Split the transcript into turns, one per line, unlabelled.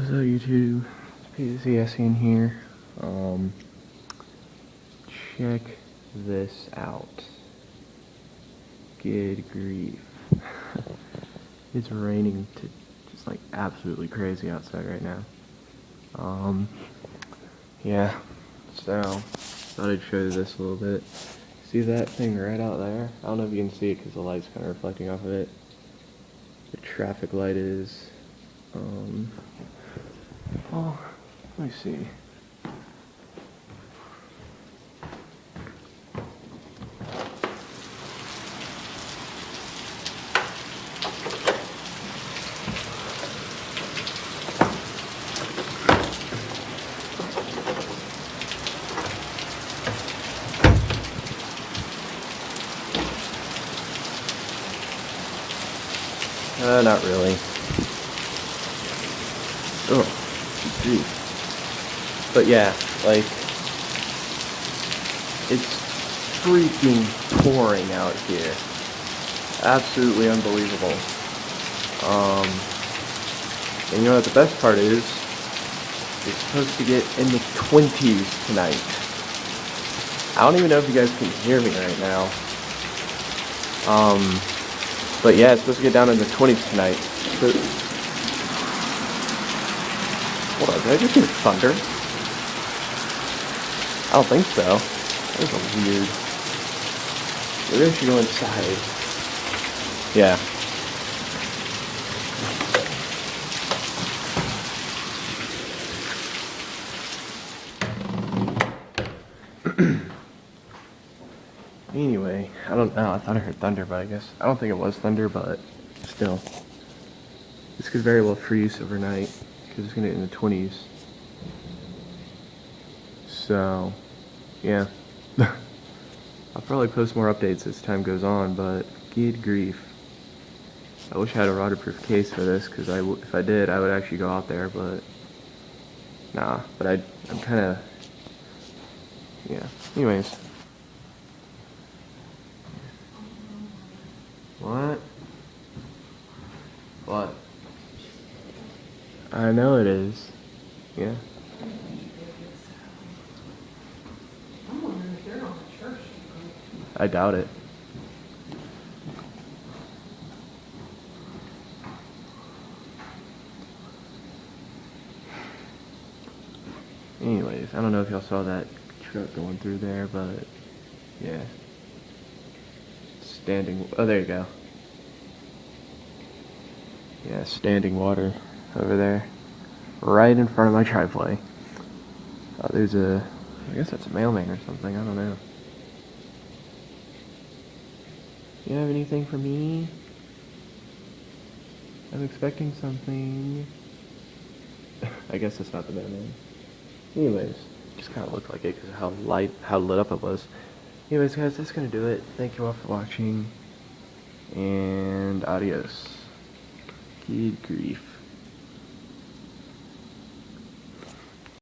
What's up, YouTube? It's PCS in here. Check this out. Good grief. It's raining just like absolutely crazy outside right now. Yeah. So, thought I'd show you this a little bit. See that thing right out there? I don't know if you can see it because the light's kind of reflecting off of it. The traffic light is, oh, let me see. Not really. Oh, geez. But yeah, like, it's freaking pouring out here. Absolutely unbelievable. And you know what the best part is? It's supposed to get in the 20s tonight. I don't even know if you guys can hear me right now. But yeah, it's supposed to get down in the 20s tonight. So, hold on, did I just hear thunder? I don't think so. That was a weird. Maybe I should go inside. Yeah. Anyway, I don't know. I thought I heard thunder, but I guess I don't think it was thunder, but still. This could very well freeze overnight because it's gonna get in the 20s. So, yeah. I'll probably post more updates as time goes on, but good grief. I wish I had a waterproof case for this, because if I did, I would actually go out there, but nah. But I'm kind of, yeah. Anyways. What? What? I know it is. Yeah. I doubt it. Anyways, I don't know if y'all saw that truck going through there, but yeah. Standing, oh, there you go. Yeah, standing water over there. Right in front of my driveway. There's I guess that's a mailman or something, I don't know. You have anything for me? I'm expecting something. I guess that's not the mailman. Anyways, just kind of looked like it because of how lit up it was. Anyways, guys, that's gonna do it. Thank you all for watching, and adios. Good grief.